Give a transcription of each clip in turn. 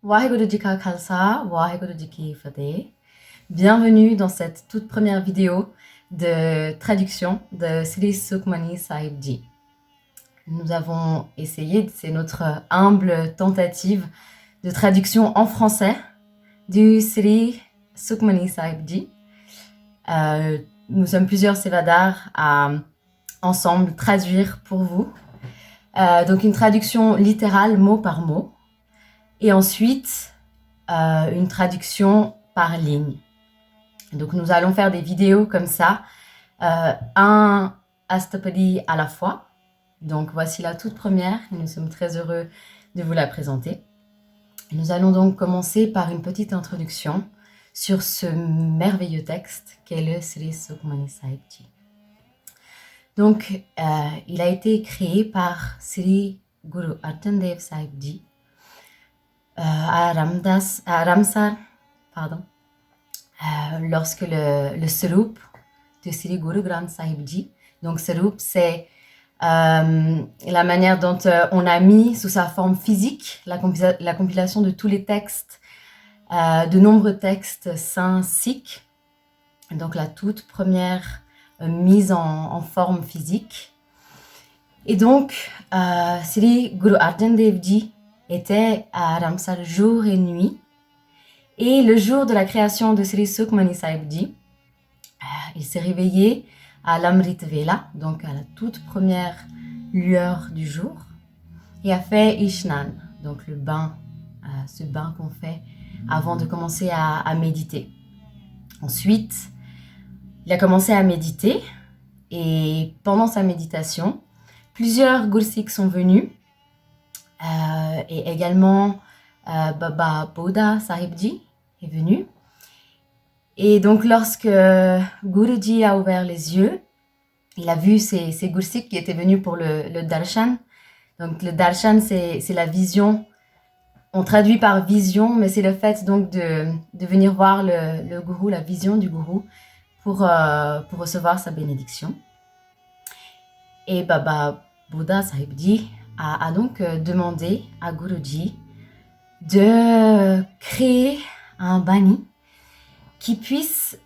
Waheguru Ji Ka Khalsa, Waheguru Ji Ki Fateh. Bienvenue dans cette toute première vidéo de traduction de Sri Sukhmani Sahib Ji. Nous avons essayé, c'est notre humble tentative de traduction en français du Sri Sukhmani Sahib Ji. Nous sommes plusieurs sévadars à ensemble traduire pour vous. Donc une traduction littérale mot par mot. Et ensuite, une traduction par ligne. Donc, nous allons faire des vidéos comme ça, un Astapadi à la fois. Donc, voici la toute première. Nous sommes très heureux de vous la présenter. Nous allons donc commencer par une petite introduction sur ce merveilleux texte qu'est le Sri Sukhmani Sahib Ji. Donc, il a été créé par Sri Guru Arjan Dev Sahib Ji à Ramsar, lorsque le Sarup de Sri Guru Granth Sahib Ji. Donc Sarup, c'est la manière dont on a mis sous sa forme physique la compilation de tous les textes, de nombreux textes saints sikhs. Donc la toute première mise en forme physique. Et donc Sri Guru Arjan Dev Ji était à Ramsar jour et nuit. Et le jour de la création de Sri Sukhmani Sahib Ji, il s'est réveillé à l'Amrit Vela, donc à la toute première lueur du jour, et a fait Ishnan, donc le bain, ce bain qu'on fait avant de commencer à méditer. Ensuite, il a commencé à méditer, et pendant sa méditation, plusieurs Gursikhs sont venus, et également Baba Boda Sahib Ji est venu. Et donc lorsque Guruji a ouvert les yeux, il a vu ces Gursikhs qui étaient venus pour le darshan. Donc le darshan, c'est la vision. On traduit par vision, mais c'est le fait donc de venir voir le gourou, la vision du gourou, pour recevoir sa bénédiction. Et Baba Boda Sahib Ji a donc demandé à Guruji de créer un bani qui puisse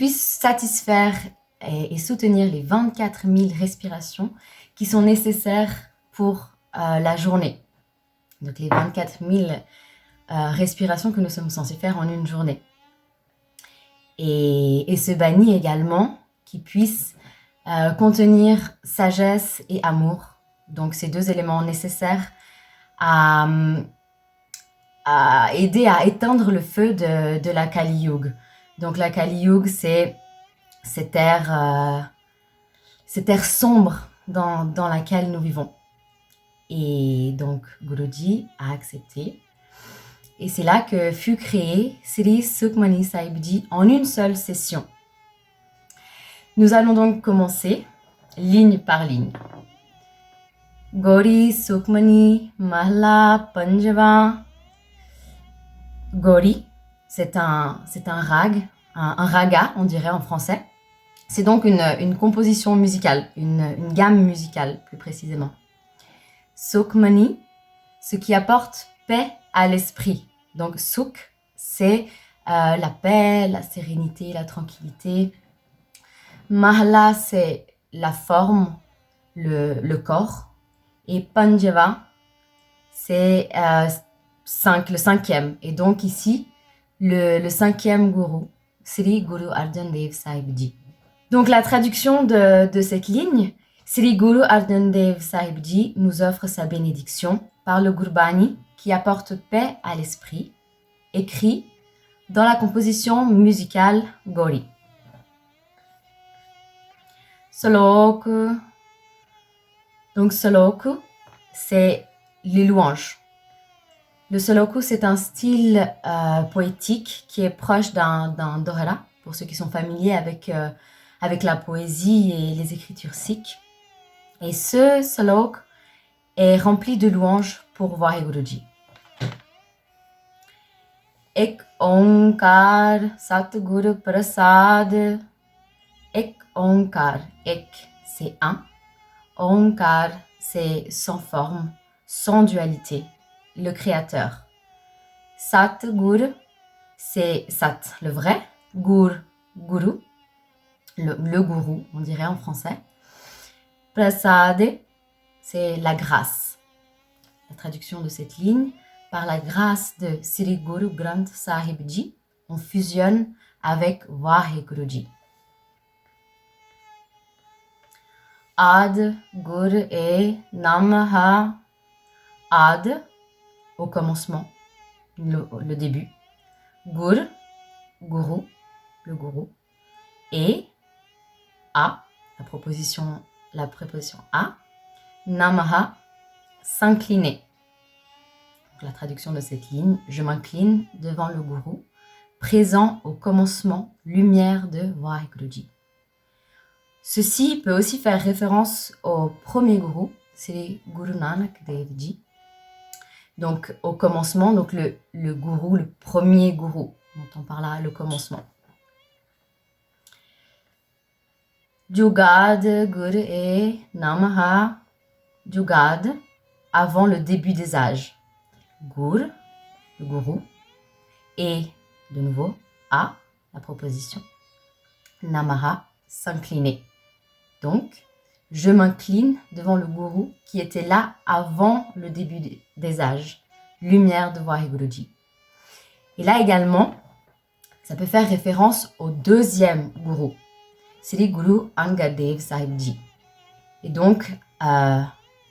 satisfaire et soutenir les 24 000 respirations qui sont nécessaires pour la journée. Donc les 24 000 respirations que nous sommes censés faire en une journée. Et ce bani également qui puisse contenir sagesse et amour. Donc ces deux éléments nécessaires à aider à éteindre le feu de la Kali Yuga. Donc la Kali Yuga, c'est cette ère sombre dans laquelle nous vivons. Et donc Guruji a accepté. Et c'est là que fut créé Sri Sukhmani Sahib Ji en une seule session. Nous allons donc commencer ligne par ligne. Gauri Sukhmani Mahla Panjava. Gauri, c'est un rag, un raga, on dirait en français. C'est donc une composition musicale, une gamme musicale plus précisément. Sukhmani, ce qui apporte paix à l'esprit. Donc Sukh, c'est la paix, la sérénité, la tranquillité. Mahla, c'est la forme, le corps. Et Panjava, c'est le cinquième. Et donc ici, le cinquième gourou, Sri Guru Arjan Dev Sahib Ji. Donc la traduction de cette ligne, Sri Guru Arjan Dev Sahib Ji nous offre sa bénédiction par le Gurbani qui apporte paix à l'esprit, écrit dans la composition musicale Gauri. Slok. Donc Sloku, c'est les louanges. Le Sloku, c'est un style poétique qui est proche d'un dohara, pour ceux qui sont familiers avec la poésie et les écritures sikhs. Et ce Slok est rempli de louanges pour Vaheguruji. Ek Onkar Satguru Prasad. Ek Onkar. Ek, c'est un. Onkar, c'est sans forme, sans dualité. le créateur. Sat Gur, c'est Sat, le vrai. Gur, guru, le gourou, on dirait en français. Prasade, c'est la grâce. La traduction de cette ligne, par la grâce de Sri Guru Granth Sahib Ji, on fusionne avec Vaheguru Ji. Ad, Gur et Namaha. Ad, au commencement, le début. Gur, guru, le gourou. Et A, la préposition A. Namaha, s'incliner. La traduction de cette ligne, je m'incline devant le gourou, présent au commencement, lumière de Vaheguru Ji. Ceci peut aussi faire référence au premier gourou, c'est Guru Nanak Dev Ji. Donc au commencement, donc le gourou, le premier gourou, dont on parle là, le commencement. Jugad Gur et Namaha. Jugad, avant le début des âges. Gur, le gourou. Et, de nouveau, A, la proposition. Namaha, s'incliner. Donc, je m'incline devant le gourou qui était là avant le début des âges. Lumière de Vaheguru Ji. Et là également, ça peut faire référence au deuxième gourou. Sri Guru Angad Dev Sahib Ji. Et donc,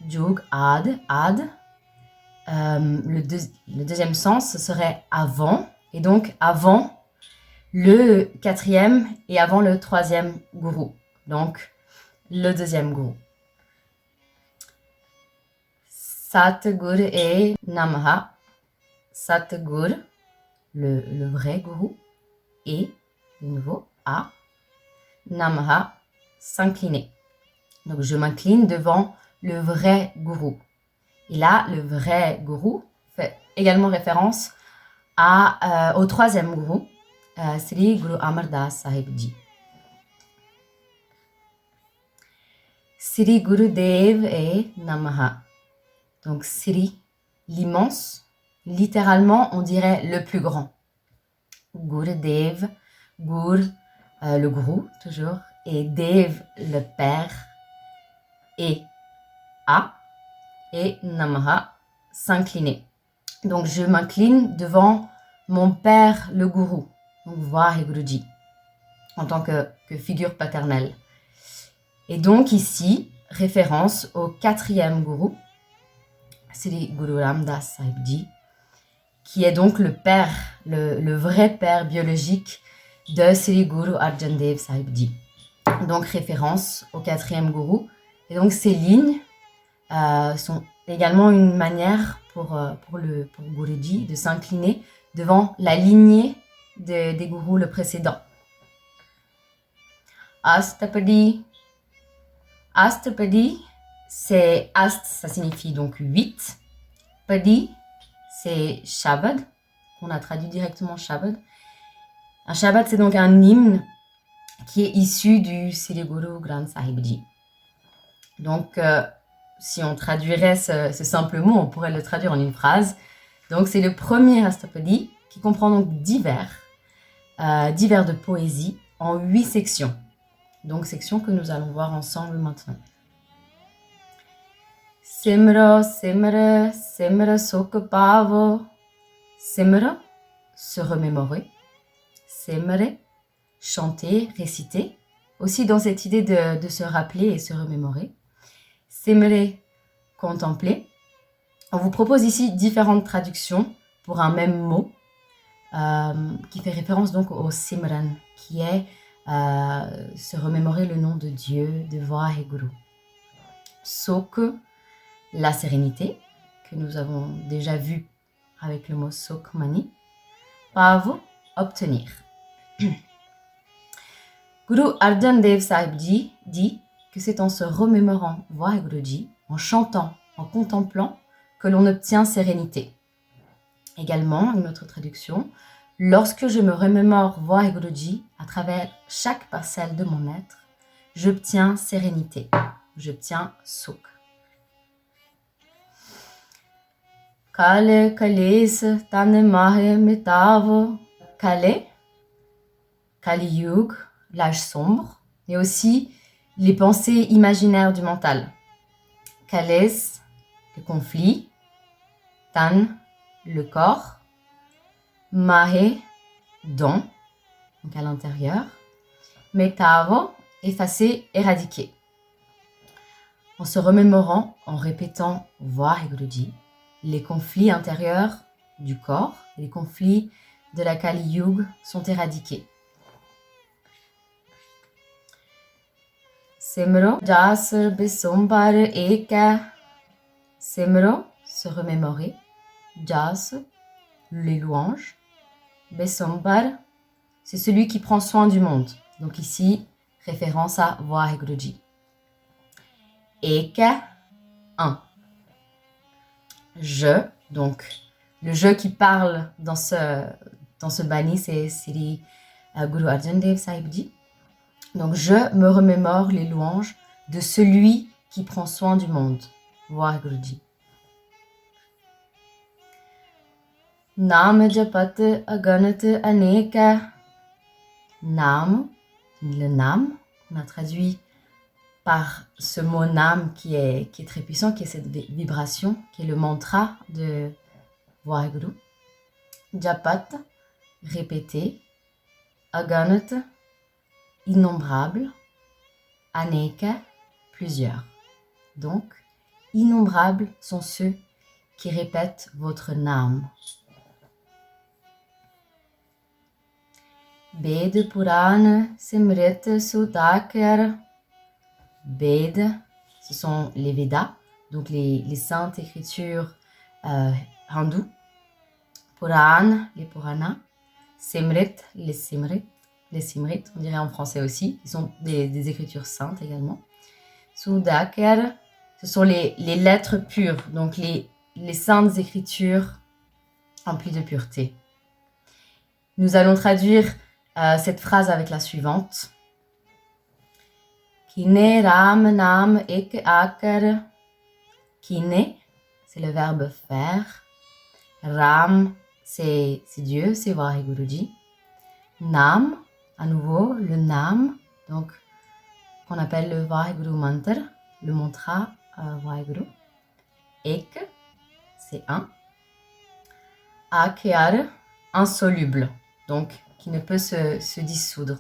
Jug, Ad, le deuxième sens, ce serait avant. Et donc, avant le quatrième et avant le troisième gourou. Donc, le deuxième gourou. Satgur et Namaha. Satgur, le vrai gourou. Et, de nouveau, A. Namaha, s'incliner. Donc, je m'incline devant le vrai gourou. Et là, le vrai gourou fait également référence au troisième gourou, Sri Guru Amar Das Sahib Ji. Sri Gurudev et Namaha. Donc Sri, l'immense, littéralement on dirait le plus grand. Gurudev, Gur, le gourou toujours, et Dev, le père, et A, et Namaha, s'incliner. Donc je m'incline devant mon père, le gourou, donc Vaheguru Ji, en tant que figure paternelle. Et donc ici, référence au quatrième gourou, Sri Guru Ram Das Sahib Ji, qui est donc le père, le vrai père biologique de Sri Guru Arjan Dev Sahib Ji. Donc référence au quatrième gourou. Et donc ces lignes sont également une manière pour Guruji de s'incliner devant la lignée des gourous le précédent. Astapadi. Astapadi, c'est Ast, ça signifie donc 8. Padi, c'est Shabad, qu'on a traduit directement Shabad. Un Shabad, c'est donc un hymne qui est issu du Sri Guru Granth Sahib Ji. Donc, si on traduirait ce simple mot, on pourrait le traduire en une phrase. Donc, c'est le premier Astapadi qui comprend donc divers de poésie en 8 sections. Donc, sections que nous allons voir ensemble maintenant. Simra, simra, simra, sukh pavo. Simra, se remémorer. Simre, chanter, réciter. Aussi dans cette idée de se rappeler et se remémorer. Simre, contempler. On vous propose ici différentes traductions pour un même mot qui fait référence donc au Simran, qui est se remémorer le nom de Dieu, de Vaheguru. Sukh, la sérénité, que nous avons déjà vu avec le mot Sukhmani. Pavo, obtenir. Guru Arjan Dev Sahib Ji dit que c'est en se remémorant Vaheguru Ji, en chantant, en contemplant, que l'on obtient sérénité. Également, une autre traduction, lorsque je me remémore Vaheguru Ji à travers chaque parcelle de mon être, j'obtiens sérénité, j'obtiens sukh. Kale Kales Tanemahe Metavo. Kale, Kali Yuga, l'âge sombre, mais aussi les pensées imaginaires du mental. Kales, le conflit. Tan, le corps. Mahe, don, donc à l'intérieur. Metavo, effacer, éradiquer. En se remémorant, en répétant Vaheguruji, les conflits intérieurs du corps et les conflits de la Kali Yuga sont éradiqués. Semro, jas besombar eka. Semro, se remémorer. Jas, les louanges. Besombar, c'est celui qui prend soin du monde. Donc ici, référence à Vaheguruji. Eka, un. Je, donc le je qui parle dans ce bani, c'est Sri Guru Arjan Dev Sahib Ji. Donc je me remémore les louanges de celui qui prend soin du monde, Vaheguruji. Nam japat aganat aneka. Nam, le nam, on a traduit par ce mot nam qui est très puissant, qui est cette vibration, qui est le mantra de Vaheguru. Japat, répéter. Aganat, innombrable. Aneka, plusieurs. Donc, innombrables sont ceux qui répètent votre nam. Ved Purana Simrit Sudakar. Ved, ce sont les Védas, donc les saintes écritures hindoues. Puran, les Puranas. Simrit, les Simrit, on dirait en français aussi. Ils sont des écritures saintes également. Sudakar, ce sont les lettres pures, donc les saintes écritures emplies de pureté. Nous allons traduire cette phrase avec la suivante. Kine Ram Nam Ek Akar. Kine, c'est le verbe faire. Ram, c'est Dieu, c'est Vaheguruji. Nam, à nouveau, le Nam, donc qu'on appelle le Vaheguru Mantra, le mantra Vaheguru. Ek, c'est un. Akyar, insoluble, donc qui ne peut se dissoudre.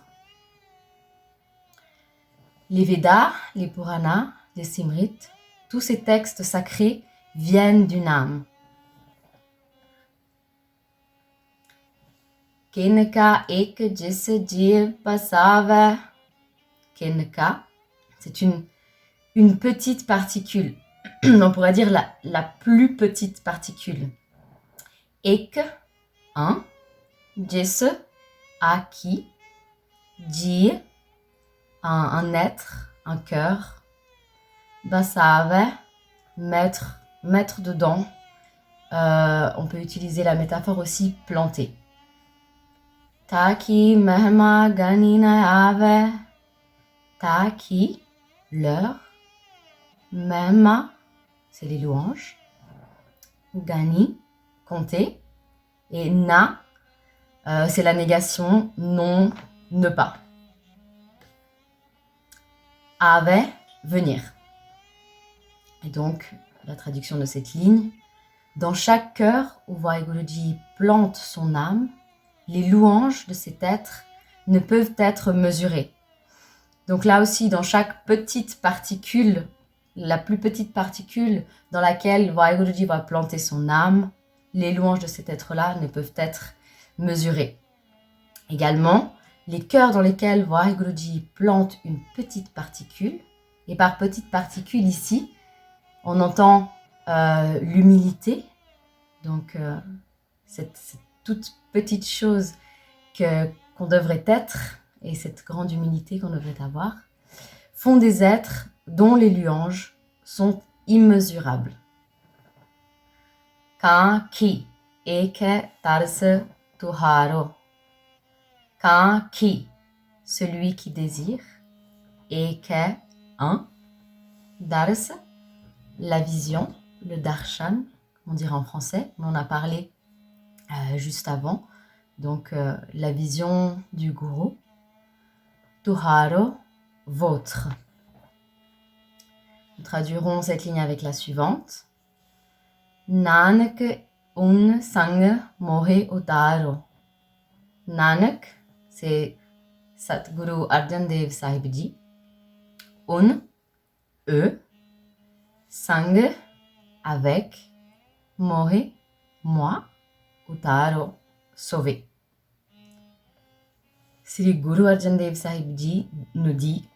Les Védas, les Puranas, les Simrit, tous ces textes sacrés viennent du Nam. Kinka ek jis jiv pasava. Kinka, c'est une petite particule. On pourrait dire la plus petite particule. Ek, un. Jis, à qui. Ji, un être, un cœur. Basava, mettre dedans. On peut utiliser la métaphore aussi planter. Taki mahma ganina ave. Taki, l'heure. Mahma, c'est les louanges. Gani, compter. Et na, c'est la négation, non, ne pas. Ave, venir. Et donc, la traduction de cette ligne. Dans chaque cœur où Vaheguruji plante son âme, les louanges de cet être ne peuvent être mesurées. Donc là aussi, dans chaque petite particule, la plus petite particule dans laquelle Vaheguruji va planter son âme, les louanges de cet être-là ne peuvent être mesurées. Également, les cœurs dans lesquels Vaheguruji plante une petite particule, et par petite particule ici, on entend l'humilité, donc cette toute petite chose qu'on devrait être, et cette grande humilité qu'on devrait avoir, font des êtres dont les louanges sont immesurables. Kan ki eke tarse tuharo. Kan ki, celui qui désire, eke, un, dars, la vision, le darshan, comme on dirait en français, mais on a parlé juste avant. Donc, la vision du gourou. Tuharo, votre. Nous traduirons cette ligne avec la suivante. Nanak un sang mohe utaro. Nanak, c'est Satguru Arjan Dev Sahib Ji. Un, eux, sang, avec, mohe, moi, utaro, sauver. Sri Guru Arjan Dev Sahib Ji nous dit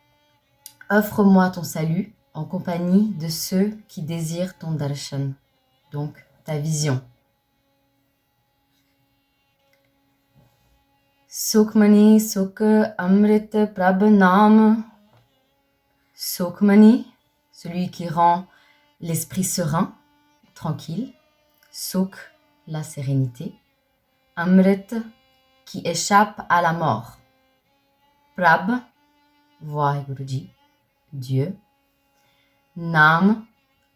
« Offre-moi ton salut en compagnie de ceux qui désirent ton darshan », donc ta vision. Sukhmani Sukh Amrit Prabh Nam. Sukhmani, celui qui rend l'esprit serein, tranquille. Sukh, la sérénité. Amrit, qui échappe à la mort. Prabh, Vaheguruji, Dieu. Nam,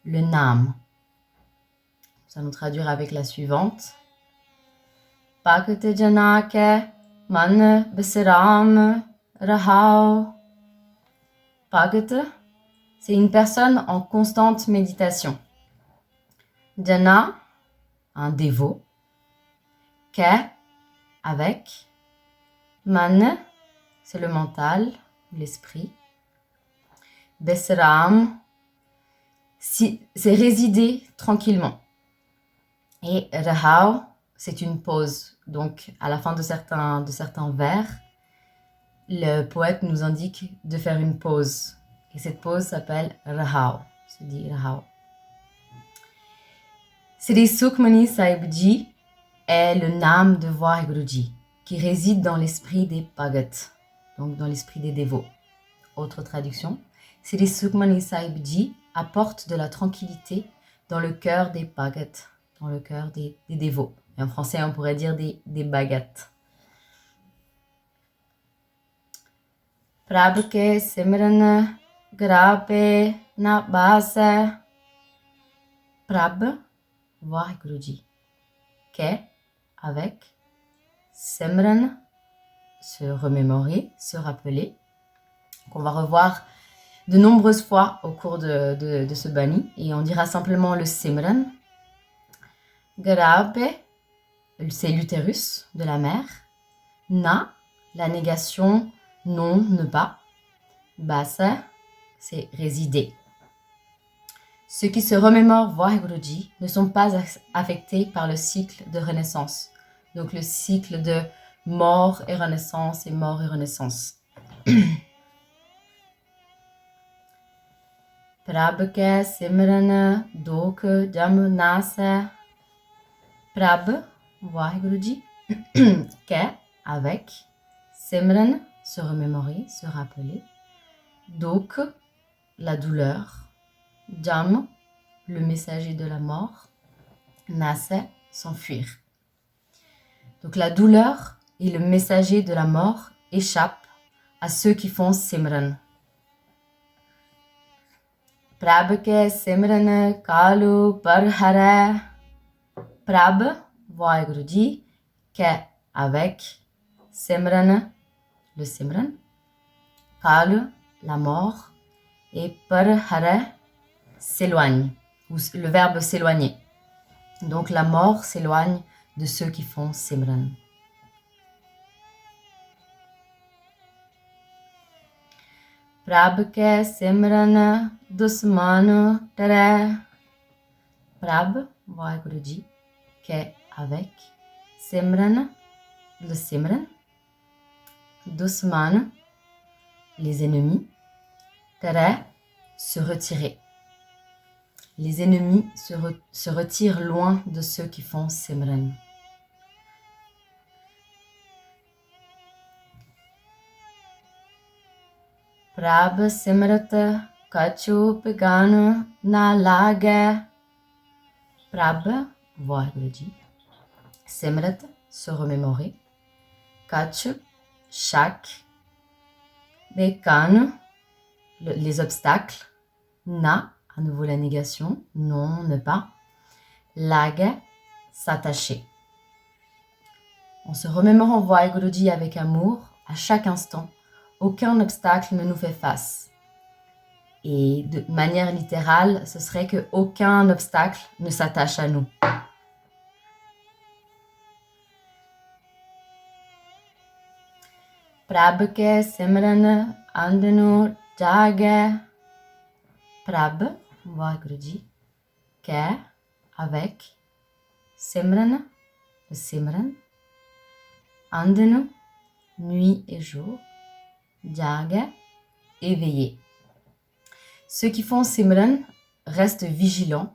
le Nam. Ça nous traduire avec la suivante. Bhakti Janake Man Besiram Rahao. Bhakti, c'est une personne en constante méditation. Jana, un dévot. Ke, avec. Man, c'est le mental, l'esprit. Besiram, c'est résider tranquillement. Et Rahao, c'est une pause. Donc, à la fin de certains vers, le poète nous indique de faire une pause. Et cette pause s'appelle Rahao. Se dit Rahao. Sri Sukhmani Sahib Ji est le Nam de Vaheguruji, qui réside dans l'esprit des Bhagats, donc dans l'esprit des dévots. Autre traduction. Sri Sukhmani Sahib Ji apporte de la tranquillité dans le cœur des Bhagats, dans le cœur des dévots. Et en français, on pourrait dire des Bhagats. Prabh ke simran grape na basa. Prabh, Vaheguruji. Ke, avec. Simran, se remémorer, se rappeler. Qu'on va revoir de nombreuses fois au cours de ce bani. Et on dira simplement le Simran. Grape, c'est l'utérus de la mère. Na, la négation, non, ne pas. Basa, c'est résider. Ceux qui se remémorent Vaheguruji ne sont pas affectés par le cycle de renaissance. Donc le cycle de mort et renaissance et mort et renaissance. Prabh ke simran dok jam nasa. Prabh, Vaheguruji, ke, avec, simran, se remémorer, se rappeler, dok, la douleur, jam, le messager de la mort, nasa, s'enfuir. Donc la douleur et le messager de la mort échappent à ceux qui font simran. Prabh ke simran kalu parhara. Prabh, Vaheguruji, ke, avec, simran, le simran, kal, la mort, et parhara, s'éloigne, ou le verbe s'éloigner. Donc la mort s'éloigne de ceux qui font simran. Prabh ke simran dusman tara. Prabh, Vaheguruji, ke, avec, simran, le simran, dusman, les ennemis, tara, se retirer. Les ennemis se retirent loin de ceux qui font simran. Prabh simrat kachu peganu na lage. Prabh, Vaheguruji. Simrat, se remémorer. Kach, chaque. Bekan, les obstacles. Na, à nouveau la négation. Non, ne pas. lague, s'attacher. On se remémore en Vaheguruji avec amour, à chaque instant. Aucun obstacle ne nous fait face. Et de manière littérale, ce serait qu'aucun obstacle ne s'attache à nous. Prab ke simran andanu jage. Prab, Vaheguruji, ke, avec, simran, le simran, andanu, nuit et jour, jage, éveillé. Ceux qui font simran restent vigilants,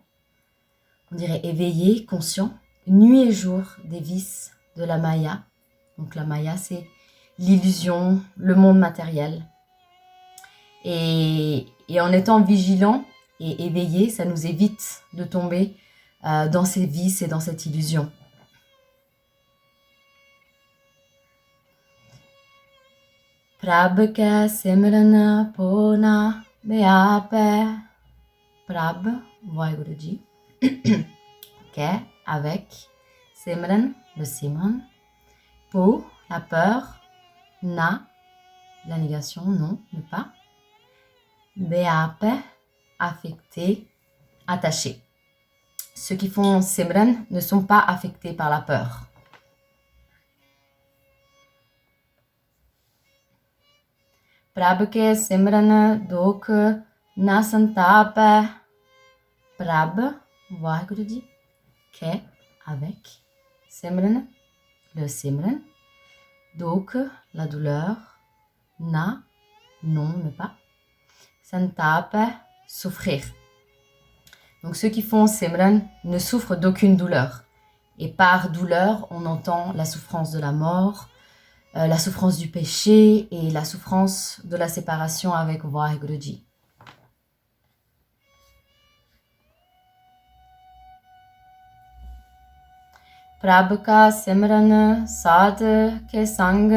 on dirait éveillés, conscients, nuit et jour des vices de la Maya. Donc la Maya, c'est l'illusion, le monde matériel. Et en étant vigilants et éveillés, ça nous évite de tomber dans ces vices et dans cette illusion. Prab ke simran pona beape. Prab, Vaheguruji, ke, avec, simran, le simran, po, la peur, na, la négation, non, ne pas, beape, affecté, attaché. Ceux qui font simran ne sont pas affectés par la peur. Prab ke simran dok na santape. Prab, Vaheguruji, ke, avec, simran, le simran, donc la douleur, na, non, ne pas, santape, souffrir. Donc ceux qui font simran ne souffrent d'aucune douleur. Et par douleur, on entend la souffrance de la mort, la souffrance du péché et la souffrance de la séparation avec Vaheguruji. Prab ka simran sad ke sang.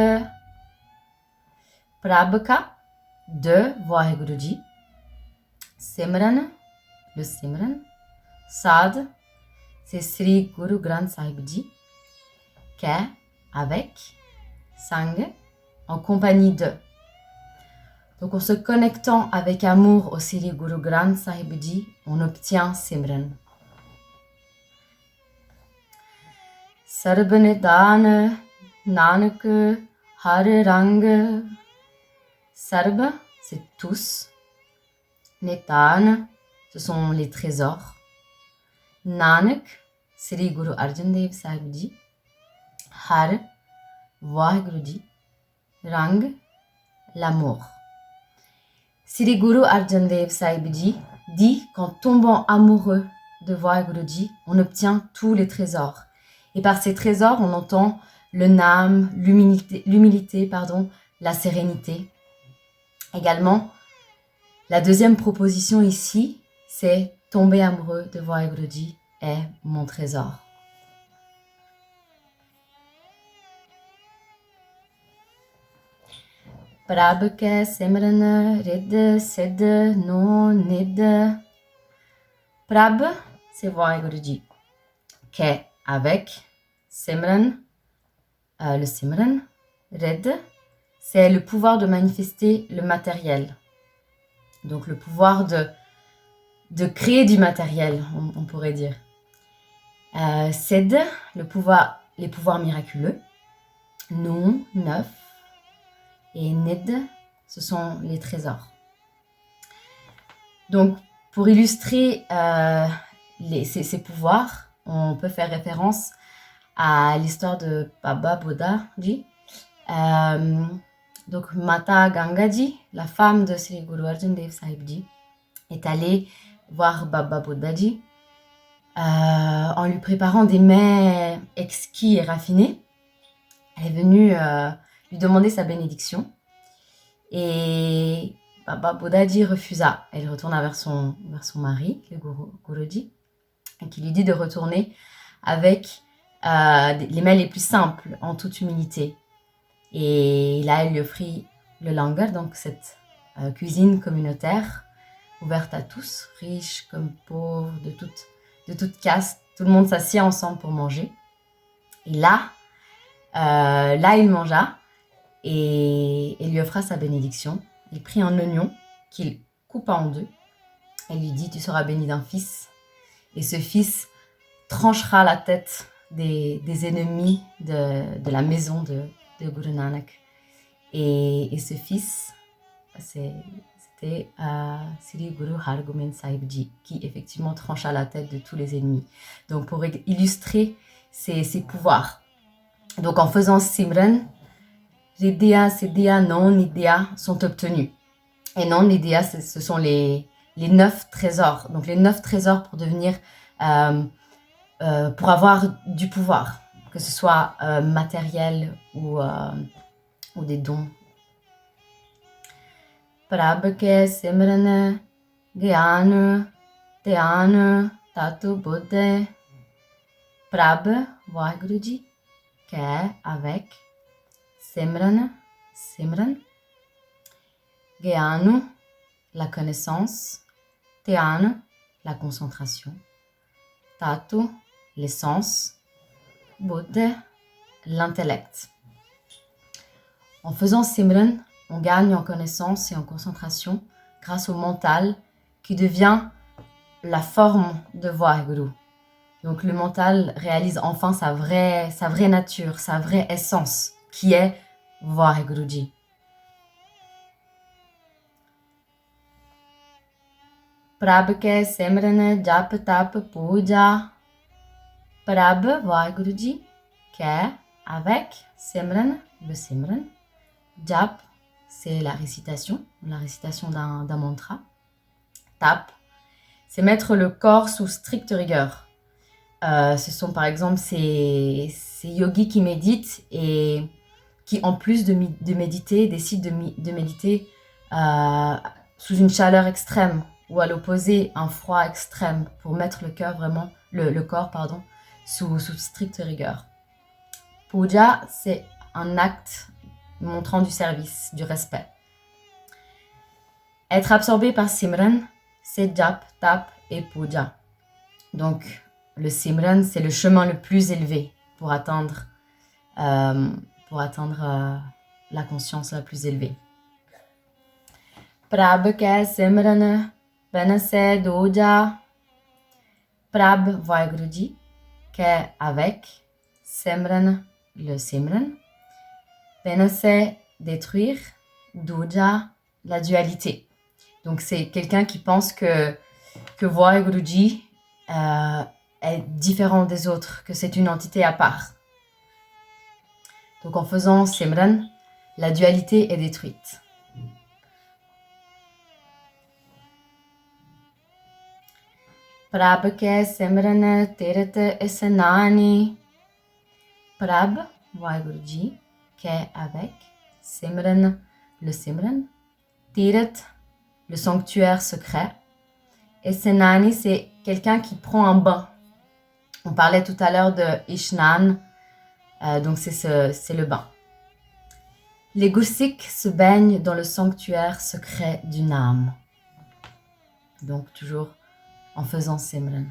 Prab ka, de Vaheguruji. Simran, le simran. Sad, c'est Sri Guru Granth Sahib Ji. Ke, avec. Sang, en compagnie de. Donc en se connectant avec amour au Sri Guru Granth Sahib Ji, on obtient simran. Sarb Nidan Nanak Har Rang. Sarb, c'est tous. Nidan, ce sont les trésors. Nanak, Sri Guru Arjan Dev Sahib Ji. Har, Vaheguruji. Rang, l'amour. Sri Guru Arjan Dev Sahib Ji dit qu'en tombant amoureux de Vaheguruji, on obtient tous les trésors. Et par ces trésors, on entend le nam, l'humilité, la sérénité. Également, la deuxième proposition ici, c'est tomber amoureux de Vaheguruji est mon trésor. Prab ke simran rid sid no nid. Prab, c'est Vaheguruji. Ke, avec, simran, le simran, rid, c'est le pouvoir de manifester le matériel. Donc le pouvoir de créer du matériel, on pourrait dire. Sid, les pouvoirs miraculeux. Non, neuf. Et nid, ce sont les trésors. Donc pour illustrer ces pouvoirs, on peut faire référence à l'histoire de Baba Buddha Ji. Donc Mata Gangaji, la femme de Sri Guru Arjan Dev Sahib Ji, est allée voir Baba Buddha Ji en lui préparant des mets exquis et raffinés. Elle est venue lui demander sa bénédiction et Baba Buddha Ji refusa. Elle retourna vers son mari, le Guruji, qui lui dit de retourner avec les mets les plus simples, en toute humilité. Et là, elle lui offrit le langar, donc cette cuisine communautaire, ouverte à tous, riches comme pauvres, de toute caste, Tout le monde s'assied ensemble pour manger. Et là, il mangea et lui offra sa bénédiction. Il prit un oignon qu'il coupa en deux et lui dit « Tu seras béni d'un fils. Et ce fils tranchera la tête des ennemis de la maison de Guru Nanak. » Et ce fils, c'était Sri Guru Hargobind Sahib Ji, qui effectivement trancha la tête de tous les ennemis. Donc pour illustrer ses pouvoirs. Donc en faisant Simran, Riddhya, Siddhya, Non-Nidhya sont obtenus. Et Non-Nidhya, ce sont les 9 trésors. Donc les 9 trésors pour devenir, pour avoir du pouvoir, que ce soit matériel ou des dons. Prabh ke Simran, Gyan, Dhyan, Tatu Buddha. Prabh, Vaheguru Ji, qu'est avec Simran, Gyanu, la connaissance, Dhyan, la concentration, Tatu, l'essence, Buddha, l'intellect. En faisant Simran, on gagne en connaissance et en concentration grâce au mental qui devient la forme de Vaheguru. Donc le mental réalise enfin sa vraie nature, sa vraie essence, qui est Vaheguru Ji. Prabh ke Simran Jap Tap Puja. Prabh, Vaheguru Ji, qu'est avec Simran, le Simran. Jap, c'est la récitation d'un mantra. Tap, c'est mettre le corps sous stricte rigueur. Ce sont par exemple ces yogis qui méditent et qui, en plus de méditer, décident de méditer sous une chaleur extrême ou à l'opposé, un froid extrême pour mettre le corps sous stricte rigueur. Puja, c'est un acte montrant du service, du respect. Être absorbé par Simran, c'est Jap, Tap et Puja. Donc, le Simran, c'est le chemin le plus élevé pour atteindre la conscience la plus élevée. Prabh ke Simran, Benase Doja. Prabh, Vaheguru Ji, qu'est avec Simran, le Simran. Benase, détruire. Doja, la dualité. Donc c'est quelqu'un qui pense que Vaheguru Ji est différent des autres, que c'est une entité à part. Donc en faisant Simran, la dualité est détruite. Prabh ke Simran Tirth Isanani. Prabh, Vaheguru Ji, qu'est avec Simran, le Simran. Tirth, le sanctuaire secret. Et Senani, c'est quelqu'un qui prend un bain. On parlait tout à l'heure de Ishnan, donc c'est le bain. Les Gursiks se baignent dans le sanctuaire secret d'une âme. Donc toujours en faisant Simran.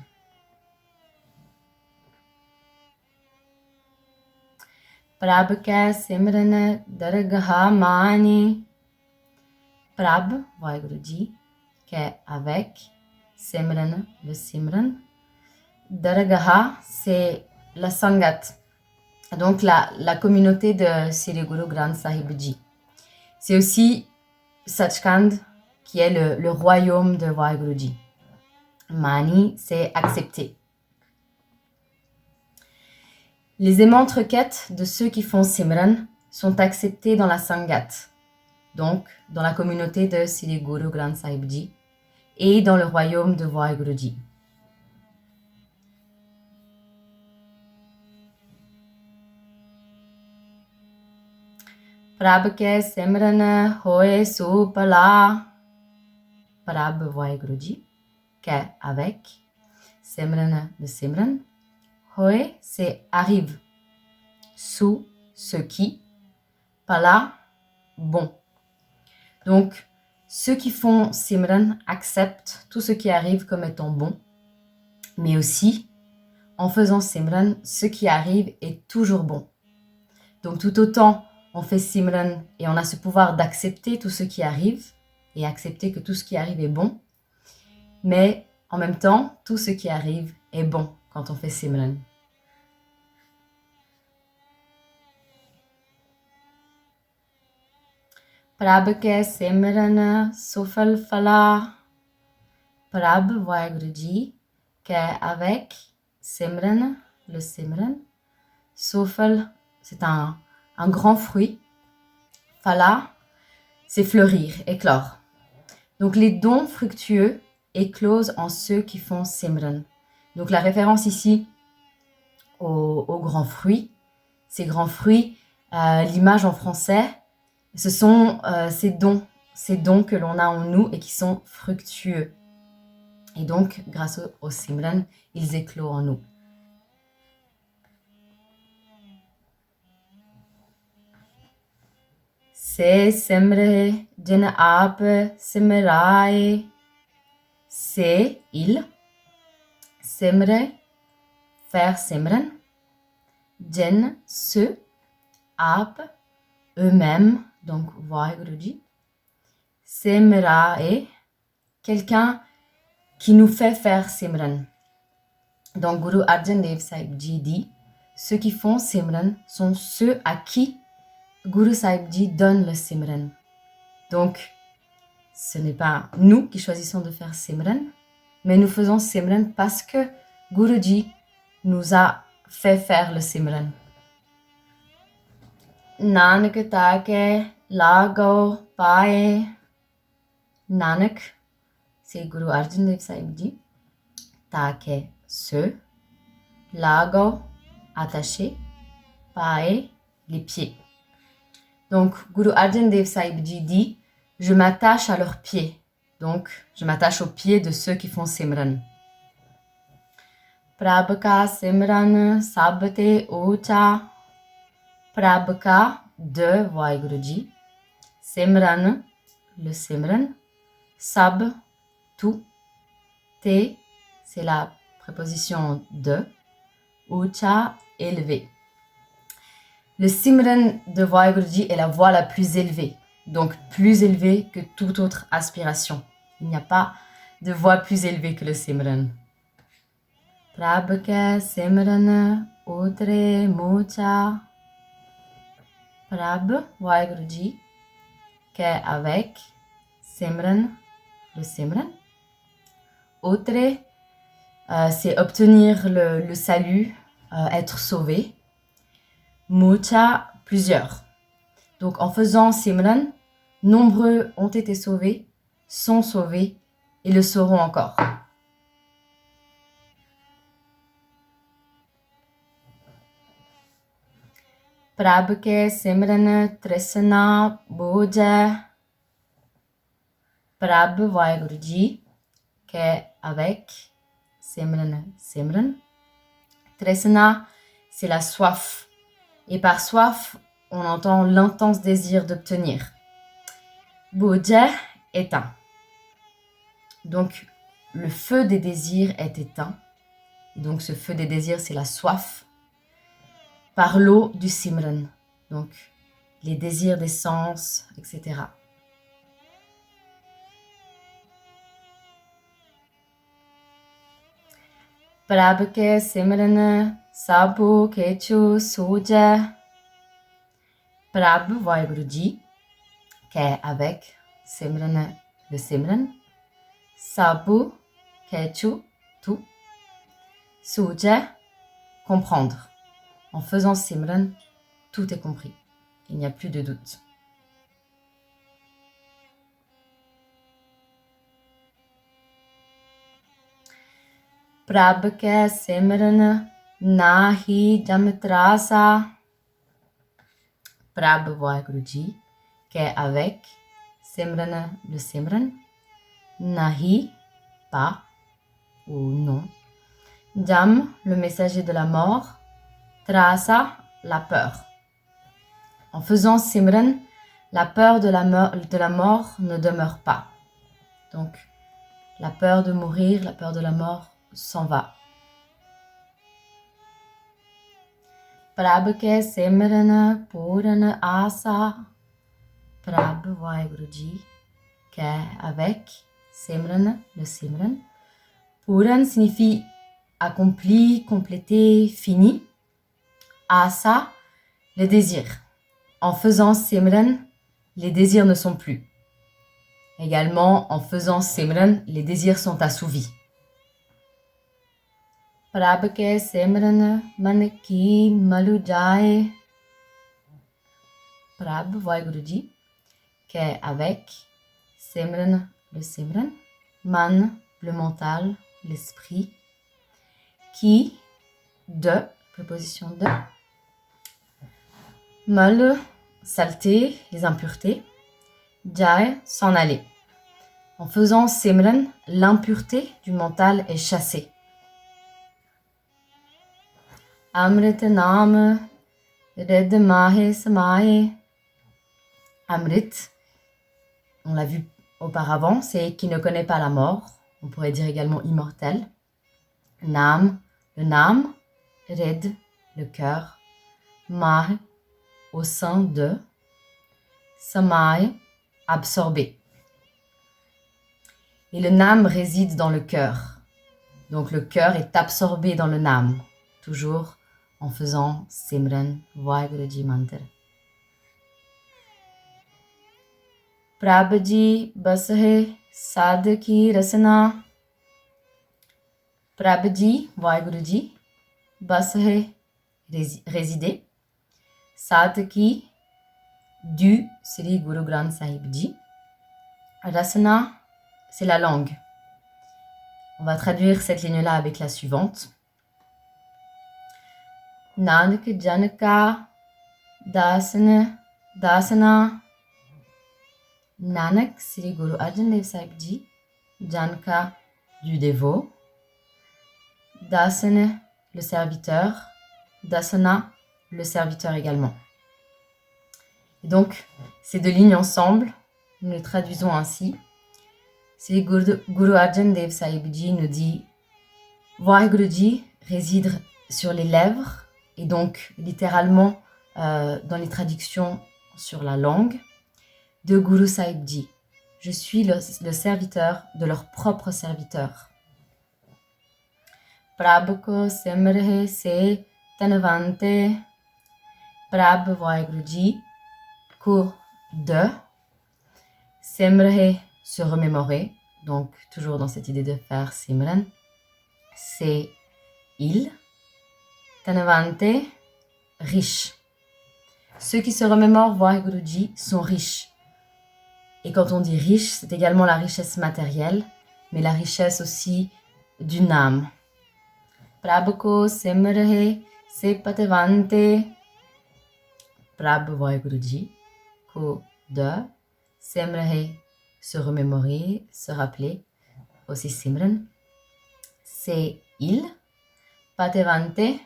Prabh ke Simran Dargah Mani. Prabh, Vaheguru Ji, qu'est avec Simran, le Simran. Dargah, c'est la Sangat, donc la communauté de Sri Guru Granth Sahib Ji. C'est aussi Sachkhand, qui est le royaume de Vaheguru Ji. Mani, c'est accepter. Les aimantes requêtes de ceux qui font Simran sont acceptées dans la Sangat, donc dans la communauté de Sri Guru Granth Sahib Ji et dans le royaume de Vaheguru Ji. Prabh ke Simran hoye supala. Prabh, Vaheguru Ji, qu'est avec Simran, le Simran. Hoye, c'est arrive. Sous, ce qui. Pala, bon. Donc, ceux qui font Simran acceptent tout ce qui arrive comme étant bon, mais aussi en faisant Simran, ce qui arrive est toujours bon. Donc tout autant on fait Simran et on a ce pouvoir d'accepter tout ce qui arrive et accepter que tout ce qui arrive est bon, mais en même temps, tout ce qui arrive est bon quand on fait Simran. Prab ke Simran Sufal Fala. Prab Vaheguru Ji qu'avec Simran, le Simran, Sufal, c'est un grand fruit. Fala, c'est fleurir, éclore. Donc les dons fructueux éclosent en ceux qui font Simran. Donc la référence ici aux grands fruits, ces grands fruits, l'image en français, ce sont ces dons que l'on a en nous et qui sont fructueux. Et donc, grâce au Simran, ils éclosent en nous. Se simre jin aap simraye. C'est il. Simre, faire Simran. Jin, ceux. Aap, eux-mêmes. Donc, Vaheguru Ji. Simraye, quelqu'un qui nous fait faire Simran. Donc, Guru Arjan Dev Sahib Ji dit, ceux qui font Simran sont ceux à qui Guru Sahib Ji donne le Simran. Donc, ce n'est pas nous qui choisissons de faire Simran, mais nous faisons Simran parce que Guru Ji nous a fait faire le Simran. Nanak take lago pae. Nanak, c'est Guru Arjan Dev Sahib Ji. Take, ce. Lago, attaché. Pae, les pieds. Donc, Guru Arjan Dev Sahib Ji dit, je m'attache à leurs pieds. Donc, je m'attache aux pieds de ceux qui font Simran. Prabhaka Simran Sabte Ocha. Prabhaka de Vaheguru Ji. Simran, le Simran. Sab, tout. Te, c'est la préposition de. Ucha, élevé. Le Simran de Vaheguru Ji est la voie la plus élevée, donc plus élevée que toute autre aspiration. Il n'y a pas de voie plus élevée que le Simran. Prabhaka Simran Utre Mucha. Prab, Vaheguru Ji, qu'avec Simran, le Simran. Utre, c'est obtenir le salut, être sauvé. Mucha, plusieurs. Donc en faisant Simran, nombreux ont été sauvés, sont sauvés et le seront encore. Prab ke Simran Tresna Boja. Prab Vaheguru Ji, qu'avec Simran. Tresna, c'est la soif. Et par soif, on entend l'intense désir d'obtenir. Boja, éteint. Donc, le feu des désirs est éteint. Et donc, ce feu des désirs, c'est la soif. Par l'eau du Simran. Donc, les désirs des sens, etc. Prab ke Simran Sabu Kechu Soja. Prab Vaheguru Ji, qu'avec Simran, le Simran. Sabu Kechu, tout. Soja, comprendre. En faisant Simran, tout est compris. Il n'y a plus de doute. Prab ke Simran nahi jamtrasa. Prab Vaheguru Ji, qu'avec Simran, le Simran. Nahi, pas ou non. Jam, le messager de la mort. Trasa, la peur. En faisant Simran, la peur de la mort ne demeure pas. Donc, la peur de mourir, la peur de la mort s'en va. Prabh ke Simran Puran Asa. Prabh Vaheguru Ji, qu'est avec Simran, le Simran. Puran signifie accompli, complété, fini. Asa, le désir. En faisant Simran, les désirs ne sont plus. Également, en faisant Simran, les désirs sont assouvis. Prabh ke Simran man ki malu jaye. Prabh Vaheguru Ji, qu'est avec Simran, le Simran, man, le mental, l'esprit, qui, de, préposition de, mal, saleté, les impuretés, jai, s'en aller. En faisant Simran, l'impureté du mental est chassée. Amrit Nam, Red Mahe Samaye. Amrit, on l'a vu auparavant, c'est qui ne connaît pas la mort. On pourrait dire également immortel. Nam, le Nam. Red, le cœur. Mah, au sein de. Samay, absorbé. Et le Nam réside dans le cœur. Donc le cœur est absorbé dans le Nam. Toujours en faisant Simran Vaheguru Ji Mantra. Prabh Ji Bashe Sadhaki Rasana. Prabh Ji, Vaheguru Ji, Bashe, résider. Sadhaki, du Sri Guru Granth Sahib Ji. Rasana, c'est la langue. On va traduire cette ligne-là avec la suivante. Nanak Janaka Dasana Dasana. Nanak, Sri Guru Arjan Dev Sahib Ji, Janka, du dévot. Dasana, le serviteur. Dasana, le serviteur également. Et donc, ces deux lignes ensemble, nous les traduisons ainsi. Sri Guru Arjan Dev Sahib Ji nous dit Vaheguru Ji réside sur les lèvres, et donc littéralement dans les traductions sur la langue, de Guru Sahib Ji. Je suis le serviteur de leur propre serviteur. Prabh ko simrhe se tanvante. Prabh Vaheguru Ji, ko de. Simrhe, se remémorer. Donc toujours dans cette idée de faire Simran. C'est il. Tanvante, riche. Ceux qui se remémorent Vaheguru Ji sont riches. Et quand on dit riche, c'est également la richesse matérielle, mais la richesse aussi d'une âme. Prabh ko simrhe se patavante. Prabh Vaheguru Ji, ko de. Simrhe, se remémorer, se rappeler, aussi Simran. C'est il. Patavante,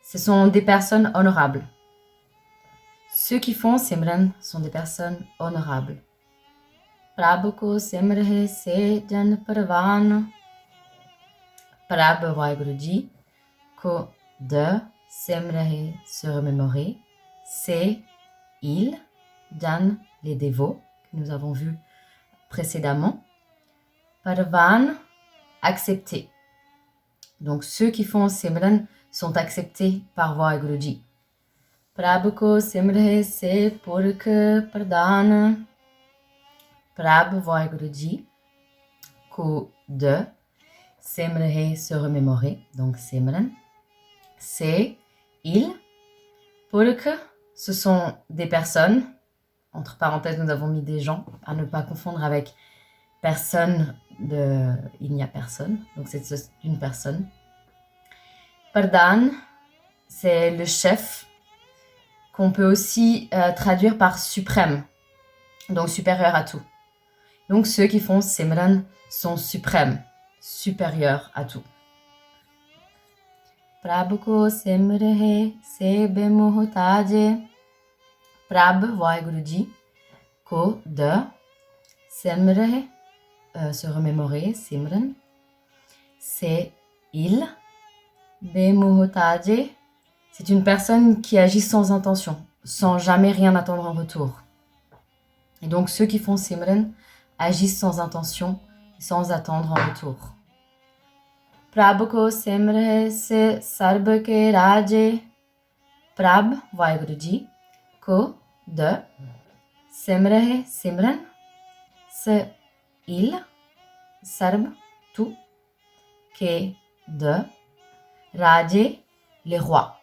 ce sont des personnes honorables. Ceux qui font Simran sont des personnes honorables. Prabh ko simrhe se jan parvan. Prabh Vaheguru Ji, ko de. Simrhe, se remémorer. C'est il, jan, les dévots, que nous avons vus précédemment. Parvan, accepté. Donc ceux qui font Simran sont acceptés par Vaheguru Ji. Prabh ko simrhe se purk pradhan. Prabh Vaheguru Ji, ko de. Simrhe, se remémorer, donc Simran. C'est il. Purk, ce sont des personnes. Entre parenthèses, nous avons mis des gens, à ne pas confondre avec personne de il n'y a personne. Donc c'est une personne. Pardhan, c'est le chef, qu'on peut aussi traduire par suprême, donc supérieur à tout. Donc ceux qui font Simran sont suprêmes, supérieurs à tout. Prabh ko simrhe se bemohtaje. Prabh Vaheguru Ji, ko de. Simrhe, se remémorer, Simran. C'est il. Bemohtaje, C'est une personne qui agit sans intention, sans jamais rien attendre en retour. Et donc ceux qui font Simran agissent sans intention, sans attendre en retour. Prabh ko simre se sarb ke raje. Prabh, Vaheguru Ji, ko de simre Simran, se il, sarb, tout, ke de raje, les rois.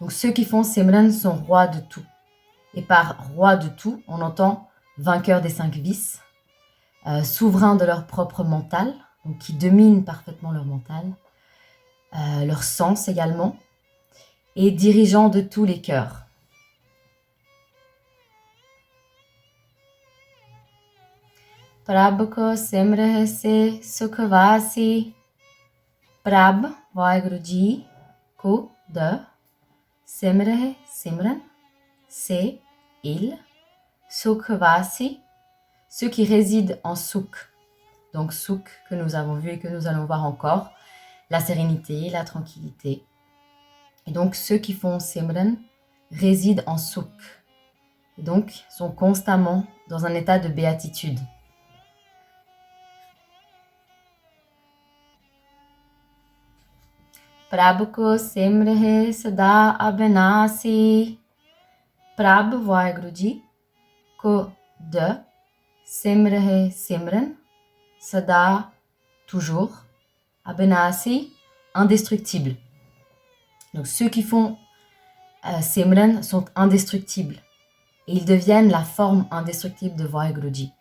Donc ceux qui font Simran sont rois de tout. Et par roi de tout, on entend vainqueur des 5 vices, souverain de leur propre mental, donc qui dominent parfaitement leur mental, leur sens également, et dirigeant de tous les cœurs. Prabh ko simre se sukhvasi. Prabh, Vaheguru Ji, ko de simre Simran, c'est il, Sukhvasi, ceux qui résident en Sukh. Donc Sukh que nous avons vu et que nous allons voir encore, la sérénité, la tranquillité. Et donc ceux qui font Simran résident en Sukh. Et donc sont constamment dans un état de béatitude. Prabh ko simre sada abhinasi. Prabh, Vaheguru Ji, ko de simre Simran, sada, toujours, abhinasi, indestructible. Donc ceux qui font Simran sont indestructibles et ils deviennent la forme indestructible de Vaheguru Ji.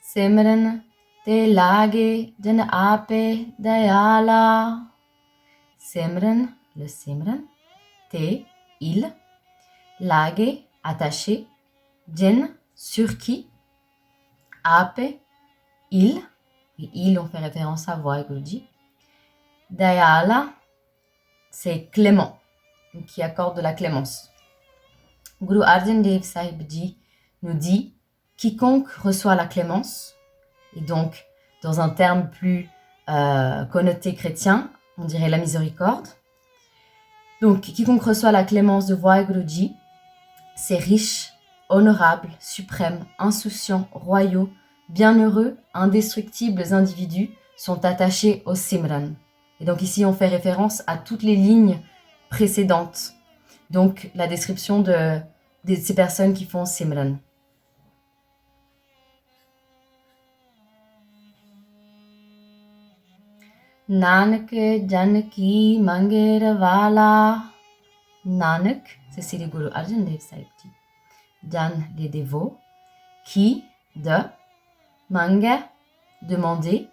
Simran te lage jan ape dayala. Simran, le Simran, te, il, lage, attaché, jen, sur qui, ape, il, et il on fait référence à Vaheguru Ji. Dayala, c'est clément, qui accorde de la clémence. Guru Arjan Dev Sahib Ji nous dit quiconque reçoit la clémence, et donc dans un terme plus connoté chrétien, on dirait la miséricorde. Donc quiconque reçoit la clémence de Vaheguru Ji, c'est riche, honorable, suprême, insouciant, royaux, bienheureux, indestructibles individus sont attachés au Simran. Et donc ici on fait référence à toutes les lignes précédentes. Donc la description de ces personnes qui font Simran. Nanak Janaki Mangerevala. Nanak, c'est Sri Guru Arjan Dev Sahib Ji. Jan, les dévots, qui, de, Mange, demander,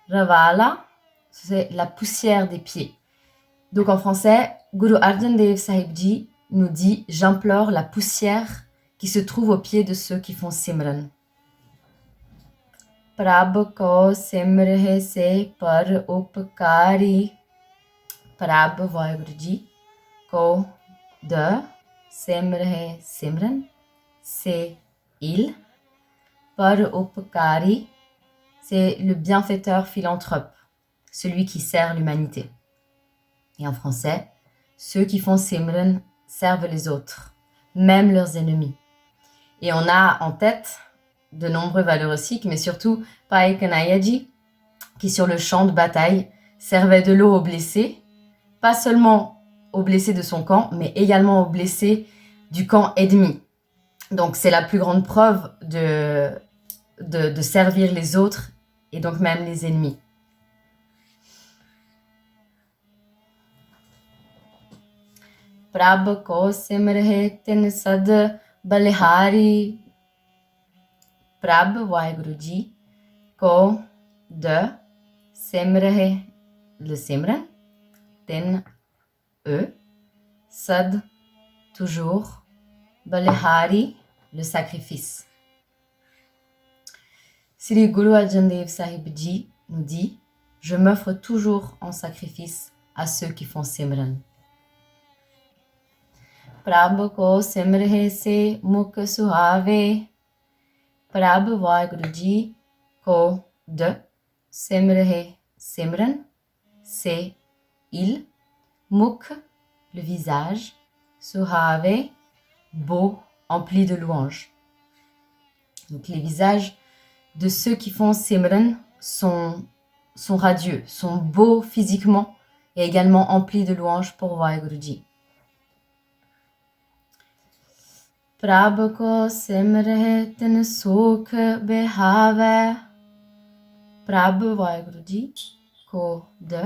Ravala, c'est la poussière des pieds. Donc en français, Guru Arjan Dev Sahib Ji nous dit « J'implore la poussière qui se trouve aux pieds de ceux qui font Simran ». Prabh ko simre se par upkari. Prabh, Vaheguru Ji, ko de simre Simran, c'est il. Par upkari, c'est le bienfaiteur philanthrope, celui qui sert l'humanité. Et en français, ceux qui font Simran servent les autres, même leurs ennemis. Et on a en tête de nombreux valeureux sikhs, mais surtout Bhai Kanhaiya Ji, qui sur le champ de bataille servait de l'eau aux blessés, pas seulement aux blessés de son camp, mais également aux blessés du camp ennemi. Donc c'est la plus grande preuve de servir les autres et donc même les ennemis. Prabh ko simre tin sad balihari. Prabh, Vaheguru Ji, ko de simre, le Simran, tin, eux, sad, toujours, balihari, le sacrifice. Sri Guru Arjan Dev Sahib Ji nous dit « Je m'offre toujours en sacrifice à ceux qui font Simran ». Prabh ko simre se mukh suhave. Prabhu Vaheguru Ji ko de Simrahe Simran, c'est il, Mukh, le visage, Suhave, beau, empli de louanges. Donc les visages de ceux qui font Simran sont radieux, sont beaux physiquement et également emplis de louanges pour Vaheguru Ji. Prabhu ko simrahe tin sukh behave. Prabhu Vaheguru Ji ko de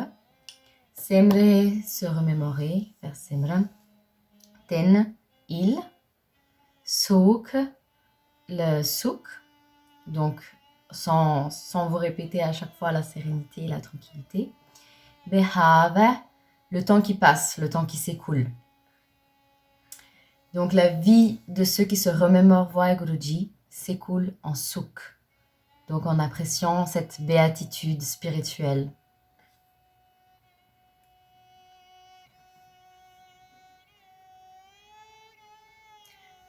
simrahe, se remémorer, faire Simran. Tin, il, sukh, le sukh, donc sans vous répéter à chaque fois la sérénité et la tranquillité. Behave, le temps qui passe, le temps qui s'écoule. Donc la vie de ceux qui se remémorent Vaheguru Ji s'écoule en sukh, donc en appréciant cette béatitude spirituelle.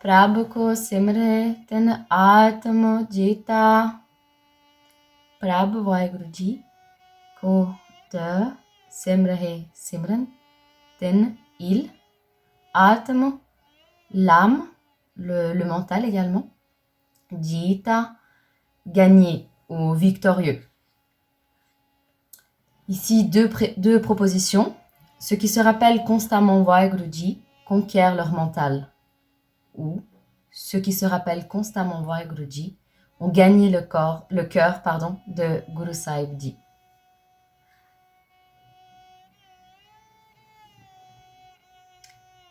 Prabhu ko simre ten atma jita. Prabhu Vaheguru Ji ko de simrahe simran, ten il, atma, l'âme, le mental également, jita, gagné ou victorieux. Ici, deux propositions. Ceux qui se rappellent constamment Vaheguru Ji conquièrent leur mental. Ou ceux qui se rappellent constamment Vaheguru Ji ont gagné le cœur de Guru Sahib Ji.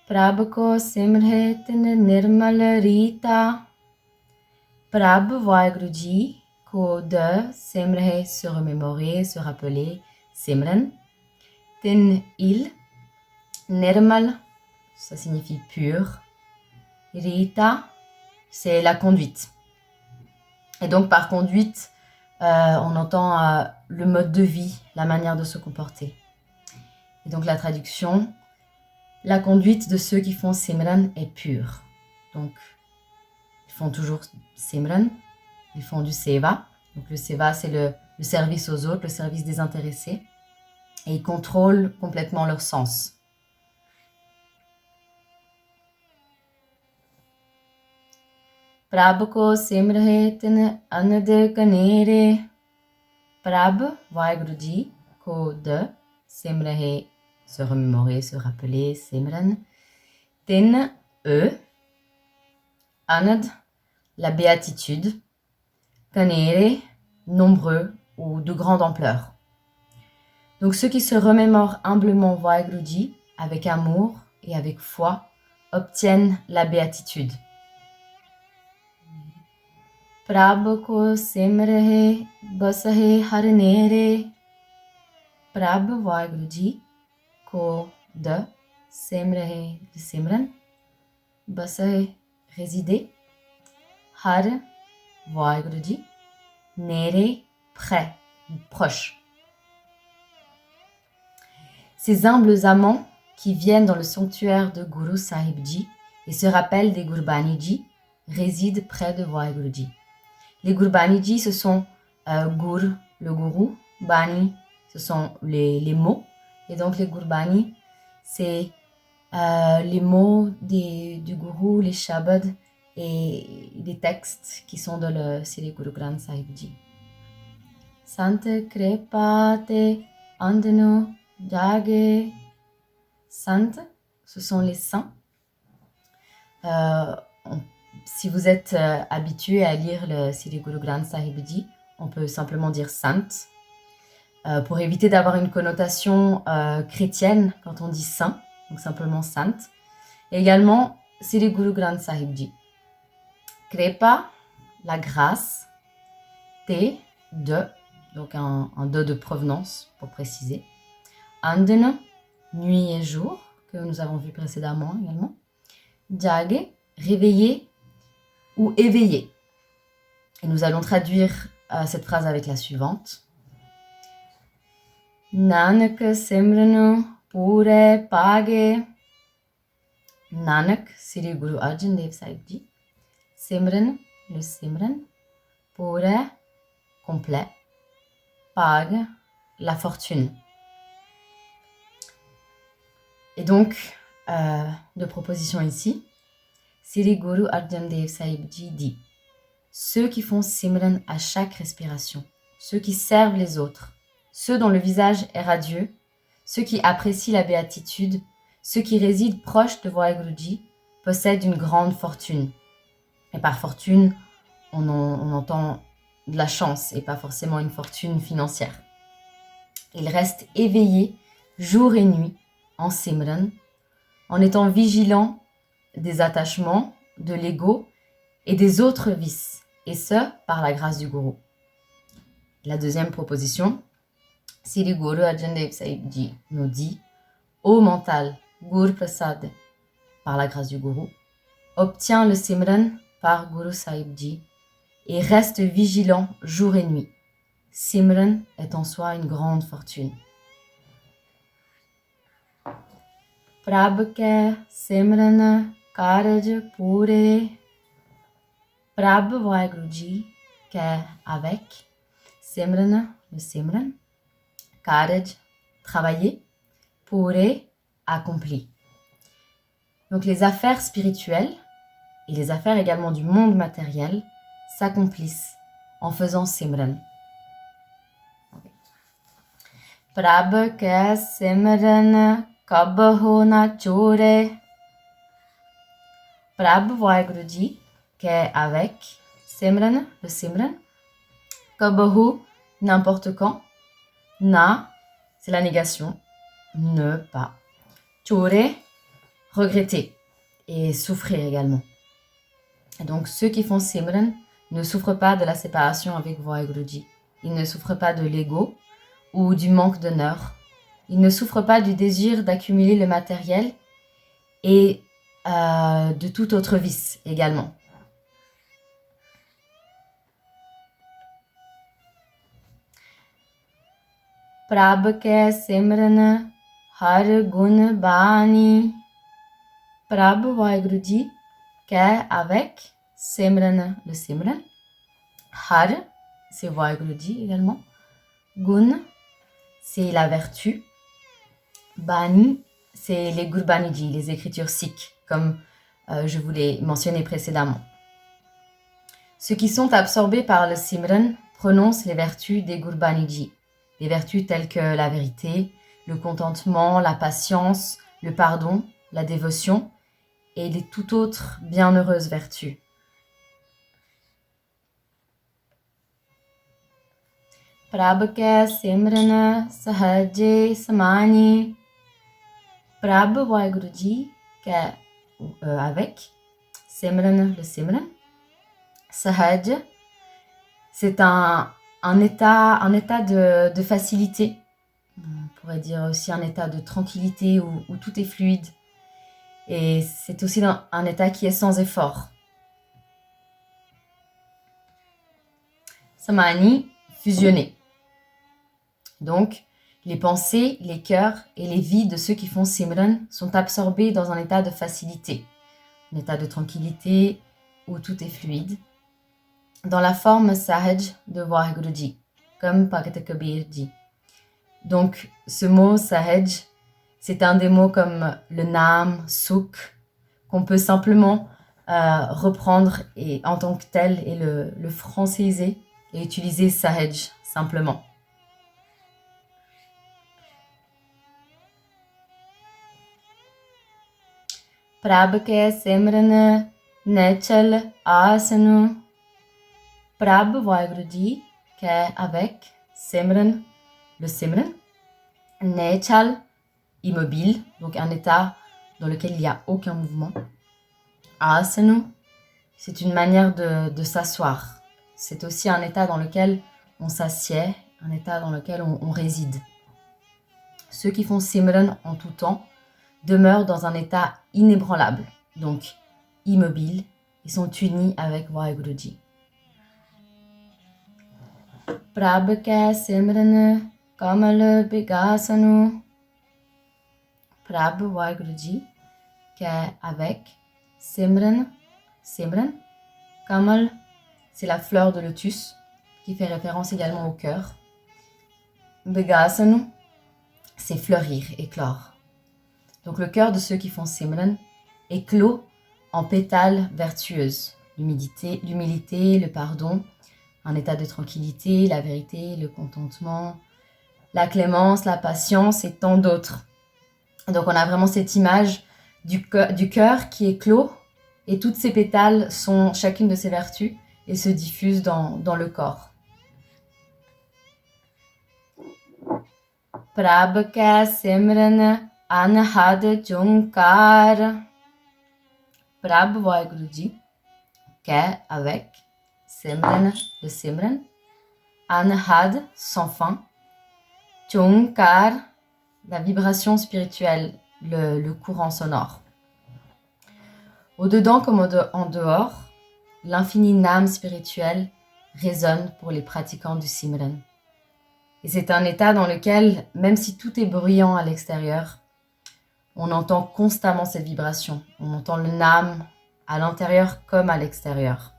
Prabhu ko simre tin nirmal rita. Prabhu Vaheguru Ji ko de simre, se remémorer, se rappeler, simran. Tin il, nirmal, ça signifie pur. Rita, c'est la conduite. Et donc par conduite, on entend le mode de vie, la manière de se comporter. Et donc la traduction, la conduite de ceux qui font Simran est pure. Donc ils font toujours Simran, ils font du Seva. Donc le Seva, c'est le service aux autres, le service désintéressé. Et ils contrôlent complètement leur sens. Prabhu ko simrahe tin anad kanere. Prabhu Vaheguru Ji ko de simrahe, se remémorer, se rappeler, simran. Tin, eux. Anad, la béatitude. Kanere, nombreux ou de grande ampleur. Donc ceux qui se remémorent humblement Vaheguru Ji avec amour et avec foi obtiennent la béatitude. Prabhu ko simrahe basahe harnere. Prabhu Vaheguru Ji ko de simrahe, de simran, basahe, résider, har, Vaheguru Ji, nere, près, proche. Ces humbles amants qui viennent dans le sanctuaire de Guru Sahib Ji et se rappellent des Gurbani Ji résident près de Vaheguru Ji. Les Gurbani Ji, ce sont Gur, le gourou, Bani, ce sont les mots. Et donc les Gurbani, c'est les mots du gourou, les shabad et les textes qui sont dans le Sri Guru Granth Sahib Ji. Sant Krepate Andano Jage. Sant, ce sont les saints. Si vous êtes habitué à lire le Sri Guru Granth Sahib Ji, on peut simplement dire sant, pour éviter d'avoir une connotation chrétienne quand on dit saint, donc simplement sant. Et également Sri Guru Granth Sahib Ji. Kripa, la grâce, te, de, donc un de provenance pour préciser. Andana, nuit et jour, que nous avons vu précédemment également. Jage, réveillé ou éveillé. Et nous allons traduire cette phrase avec la suivante. Nanak simranu pure page. Nanak, Sri Guru Arjan Dev Sahib Ji. Simran, le simran, pure, complet, pag, la fortune. Et donc, de propositions ici, Sri Guru Arjan Dev Sahib Ji dit ceux qui font Simran à chaque respiration, ceux qui servent les autres, ceux dont le visage est radieux, ceux qui apprécient la béatitude, ceux qui résident proches de Vaheguruji possèdent une grande fortune. Et par fortune, on entend de la chance et pas forcément une fortune financière. Ils restent éveillés jour et nuit en Simran, en étant vigilants des attachements, de l'ego et des autres vices, et ce, par la grâce du Guru. La deuxième proposition, Sri Guru Arjan Dev Sahib Ji nous dit ô mental, Gur Prasad, par la grâce du Guru, obtient le Simran par Guru Sahib Ji et reste vigilant jour et nuit. Simran est en soi une grande fortune. Prabh ke Simran karaj pure. Prabh Vaheguruji qu'est avec Simran, le Simran, karaj, travailler, pure, accompli. Donc les affaires spirituelles et les affaires également du monde matériel s'accomplissent en faisant Simran. Prabh ke Simran kabho na chore. Prabh Vaheguruji qu'est avec Simran, le Simran, kabho, n'importe quand, na, c'est la négation, ne pas, chore, regretter et souffrir également. Et donc ceux qui font Simran ne souffrent pas de la séparation avec Vaheguruji. Ils ne souffrent pas de l'ego ou du manque d'honneur. Ils ne souffrent pas du désir d'accumuler le matériel et de tout autre vice également. Prabh ke Simran har gun bani. Prabh Vaheguruji qu'est avec Simran, le Simran. Har, c'est Vaheguruji également. Gun, c'est la vertu. Bani, c'est les Gurbaniji, les écritures sikhs, comme je vous l'ai mentionné précédemment. Ceux qui sont absorbés par le Simran prononcent les vertus des Gurbaniji, les vertus telles que la vérité, le contentement, la patience, le pardon, la dévotion et les tout autres bienheureuses vertus. Prabh ke Simran sahaje samani. Prabh Vaheguruji qu'est avec Simran, le Simran. Sahaj, c'est un état de facilité. On pourrait dire aussi un état de tranquillité où tout est fluide. Et c'est aussi un état qui est sans effort. Samani, fusionné. Donc, les pensées, les cœurs et les vies de ceux qui font Simran sont absorbés dans un état de facilité, un état de tranquillité où tout est fluide, dans la forme Sahaj de Vaheguruji, comme Bhagat Kabir dit. Donc, ce mot Sahaj, c'est un des mots comme le Nam, Sukh, qu'on peut simplement reprendre et, en tant que tel et le franciser et utiliser Sahaj simplement. Prabh ke Simran Nechal Asanu. Prabh Vaheguruji qu'est avec Simran, le Simran. Nechal, immobile, donc un état dans lequel il n'y a aucun mouvement. Asanu, c'est une manière de s'asseoir. C'est aussi un état dans lequel on s'assied, un état dans lequel on réside. Ceux qui font Simran en tout temps demeurent dans un état inébranlable, donc immobile, et sont unis avec Vaheguruji. Prabh ke Simran kamal bigasanu. Prabh Vaheguruji qu'est avec Simran, kamal, c'est la fleur de lotus, qui fait référence également au cœur. Begasanu, c'est fleurir, éclore. Donc le cœur de ceux qui font Simran éclot en pétales vertueuses. L'humilité, le pardon, un état de tranquillité, la vérité, le contentement, la clémence, la patience et tant d'autres. Donc on a vraiment cette image du cœur qui éclot et toutes ces pétales sont chacune de ces vertus et se diffusent dans le corps. Prabh ka simran anhad junkar. Prabh Vaheguruji, qu'est avec, Simran, le Simran, Anhad, sans fin, Junkar, la vibration spirituelle, le courant sonore. Au-dedans comme en dehors, l'infini Nam spirituel résonne pour les pratiquants du Simran. Et c'est un état dans lequel, même si tout est bruyant à l'extérieur, on entend constamment cette vibration. On entend le Nam à l'intérieur comme à l'extérieur.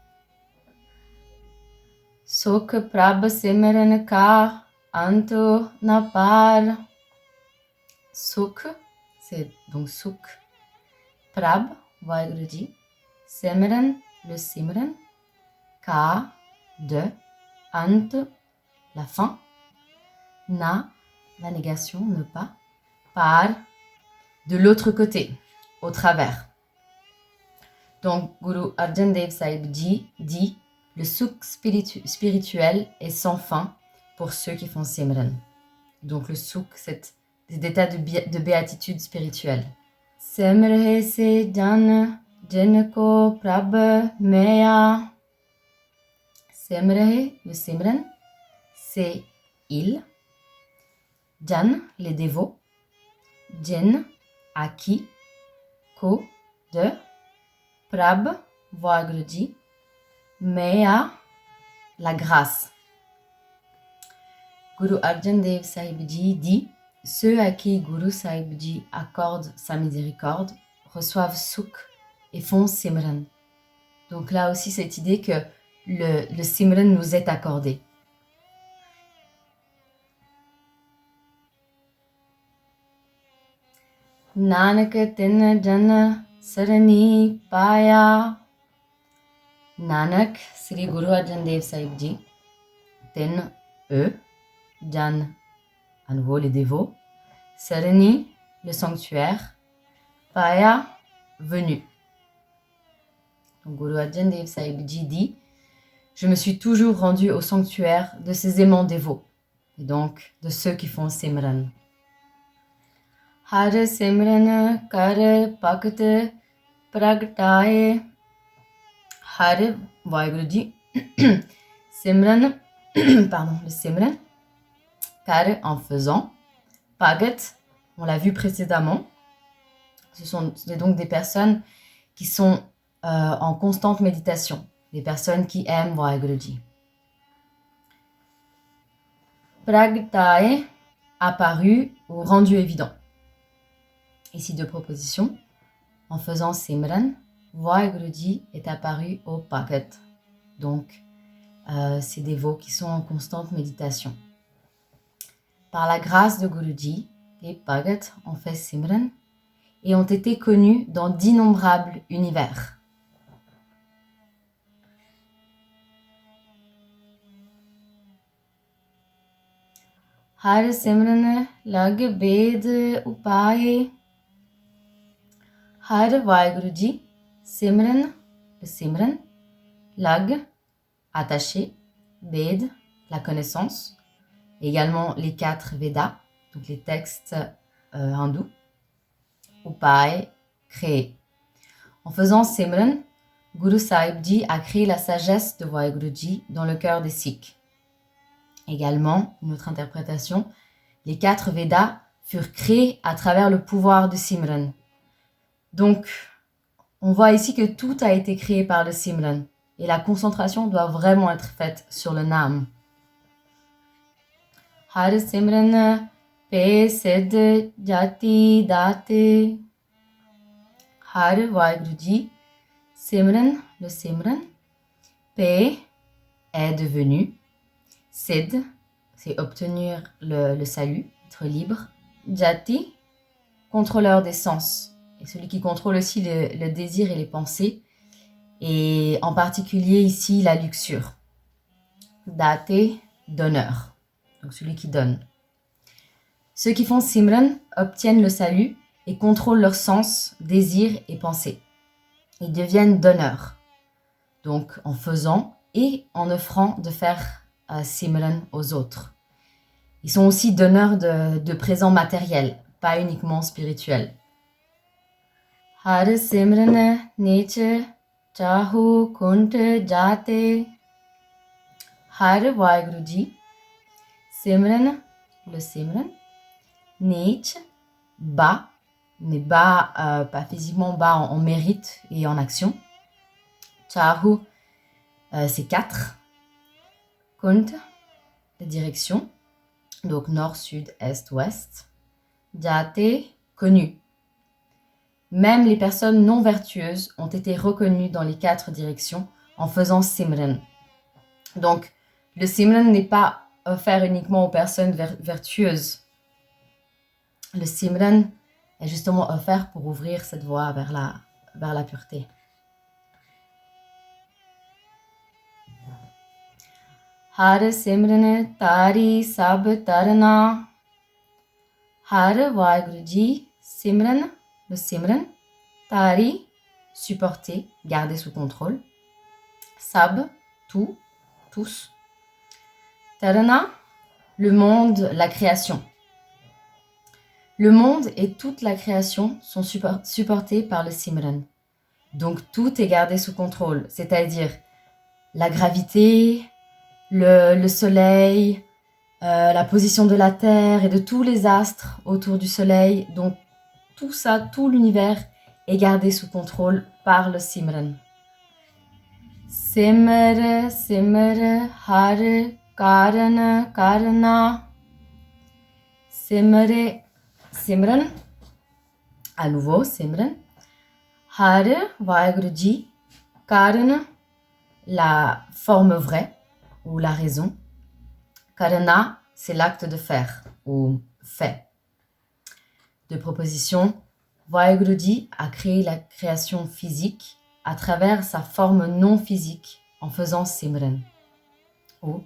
Sukh Prabh Simran ka anto na par. Sukh, c'est donc Sukh. Prabh, Vaheguruji. Simran, le Simran. Ka, de. Ant, la fin. Na, la négation, ne pas. Par, de l'autre côté, au travers. Donc, Guru Arjan Dev Sahib Ji dit « Le souk spirituel est sans fin pour ceux qui font Simran ». Donc, le souk, c'est des états de béatitude spirituelle. « Simrhe se jan jinko prabh meya ». Simrhe, le Simran, c'est « il ». Jan, les dévots. Jin, à qui. Ko, de. Prabh, Vaheguruji. Meya, la grâce. Guru Arjan Dev Sahib Ji dit « Ceux à qui Guru Sahib Ji accorde sa miséricorde reçoivent Sukh et font Simran ». Donc là aussi cette idée que le Simran nous est accordé. Nanak tin jana sarani paya. Nanak, Sri Guru Arjan Dev Sahib Ji, tin, eux, jan, à nouveau les dévots, sarani, le sanctuaire, paya, venu. Donc Guru Arjan Dev Sahib Ji dit, je me suis toujours rendu au sanctuaire de ces aimants dévots, et donc de ceux qui font Simran. Har Simran kar Bhakt pragtaye. Har Vaheguruji, Simran, pardon, le Simran, kar en faisant, Bhakt, on l'a vu précédemment, c'est donc des personnes qui sont en constante méditation, des personnes qui aiment Vaheguruji. Pragtaye, apparu ou rendu évident. Ici deux propositions. En faisant Simran, Vaheguruji est apparu au Bhakt. Donc, ces dévots qui sont en constante méditation. Par la grâce de Guruji, les Bhakt ont fait Simran et ont été connus dans d'innombrables univers. Har Simran lag ved upaye. Har Vaheguruji, Simran, le Simran, lag, attaché, ved, la connaissance, également les 4 Védas, donc les textes hindous, Upay, créé. En faisant Simran, Guru Sahib Ji a créé la sagesse de Vaheguruji dans le cœur des Sikhs. Également, une autre interprétation, les 4 Védas furent créés à travers le pouvoir de Simran. Donc, on voit ici que tout a été créé par le Simran et la concentration doit vraiment être faite sur le Nam. Har Simran pe sed jati date. Har Vaheguruji, Simran, le Simran, pe, est devenu. Siddh, c'est obtenir le salut, être libre. Jati, contrôleur des sens, et celui qui contrôle aussi le désir et les pensées, et en particulier ici la luxure. Date, donneur, donc celui qui donne. Ceux qui font Simran obtiennent le salut et contrôlent leurs sens, désirs et pensées. Ils deviennent donneurs, donc en faisant et en offrant de faire Simran aux autres. Ils sont aussi donneurs de présents matériels, pas uniquement spirituels. Har Simran Neche Chahu Kunt Jate. Har Vaheguruji. Simran, le Simran. Neche, bas, mais bas, pas physiquement bas en mérite et en action. Chahu, c'est 4. Kunt, la direction. Donc nord, sud, est, ouest. Jate, connu. Même les personnes non vertueuses ont été reconnues dans les 4 directions en faisant Simran. Donc, le Simran n'est pas offert uniquement aux personnes vertueuses. Le Simran est justement offert pour ouvrir cette voie vers la pureté. Har Simran Tari Sab Tarana. Har Vaheguruji. Simran, le Simran. Tari, supporter, garder sous contrôle. Sab, tout, tous. Tarana, le monde, la création. Le monde et toute la création sont supportés par le Simran. Donc tout est gardé sous contrôle, c'est-à-dire la gravité, le soleil, la position de la Terre et de tous les astres autour du soleil. Donc tout ça, tout l'univers est gardé sous contrôle par le Simran. Simr, Simr, Har, Karana, Karana. Simre, Simran, à nouveau Simran. Har, Vaheguruji. Karana, la forme vraie ou la raison. Karana, c'est l'acte de faire ou fait. De proposition, Vaheguruji a créé la création physique à travers sa forme non physique en faisant Simran. Ou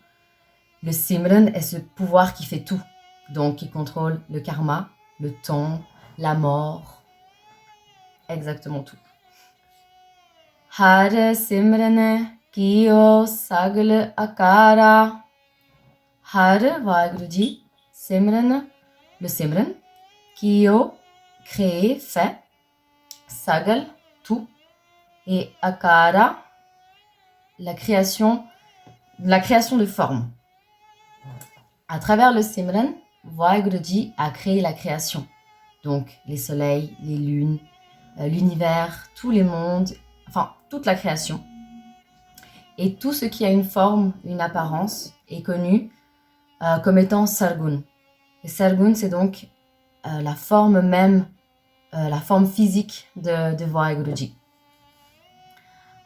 le Simran est ce pouvoir qui fait tout, donc qui contrôle le karma, le temps, la mort, exactement tout. Har Simran Kiyo Sagal Akara. Har Vaheguruji. Simran, le Simran. Kiyo, créé, fait. Sagal, tout. Et Akara, la création de forme. À travers le Simran, Vaheguruji a créé la création. Donc les soleils, les lunes, l'univers, tous les mondes, enfin toute la création. Et tout ce qui a une forme, une apparence, est connu comme étant Sargun. Et Sargun, c'est donc la forme même, la forme physique de Vaheguruji.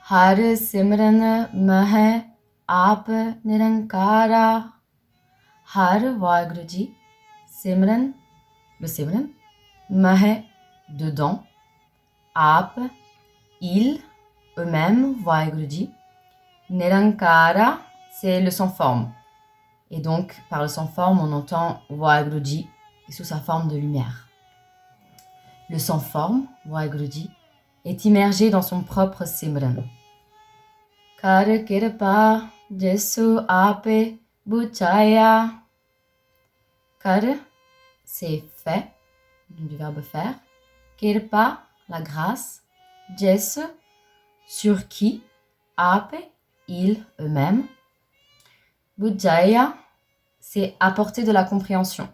Har Simran Mahe Aap Nirankara. Har Vaheguruji. Simran, le Simran. Mahe, dedans. Aap, il, eux-mêmes, Vaheguruji. Nirankara, c'est le sans-forme. Et donc, par le sans-forme, on entend Vaheguruji sous sa forme de lumière. Le sans-forme, Vaheguruji, est immergé dans son propre Simran. Kar kirpa jesu ape buchaya. Kar, c'est fait, du verbe faire. Kirpa, la grâce. Jesu, sur qui. Ape, ils, eux-mêmes. Buchaya, c'est apporter de la compréhension.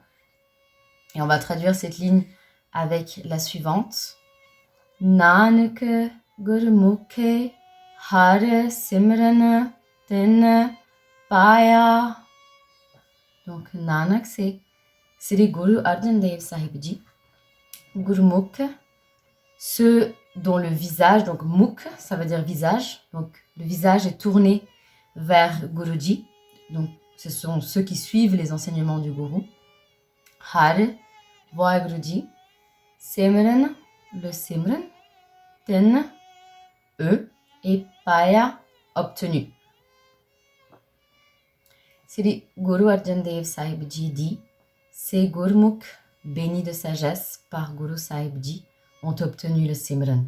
Et on va traduire cette ligne avec la suivante. Nanak Gurmukhe Har Simran Tin Paya. Donc Nanak, c'est Sri Guru Arjan Dev Sahib Ji. Gurmukh, ceux dont le visage, donc Mukh, ça veut dire visage. Donc le visage est tourné vers Guruji. Donc, ce sont ceux qui suivent les enseignements du Gourou. Har, Vaheguruji, Simran, le Simran, Tin, eux, et Paya, obtenu. Sri Guru Arjan Dev Sahib Ji dit, ces Gurmukh bénis de sagesse par Guru Sahib Ji ont obtenu le Simran.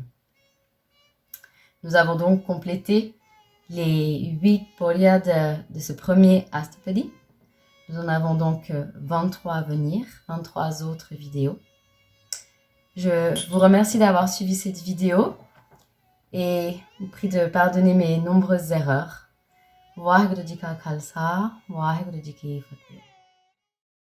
Nous avons donc complété les 8 pauryas de ce premier Astapadi. Nous en avons donc 23 à venir, 23 autres vidéos. Je vous remercie d'avoir suivi cette vidéo et vous prie de pardonner mes nombreuses erreurs. Vaheguru Ji Ka Khalsa, Vaheguru Ji Ki Fateh.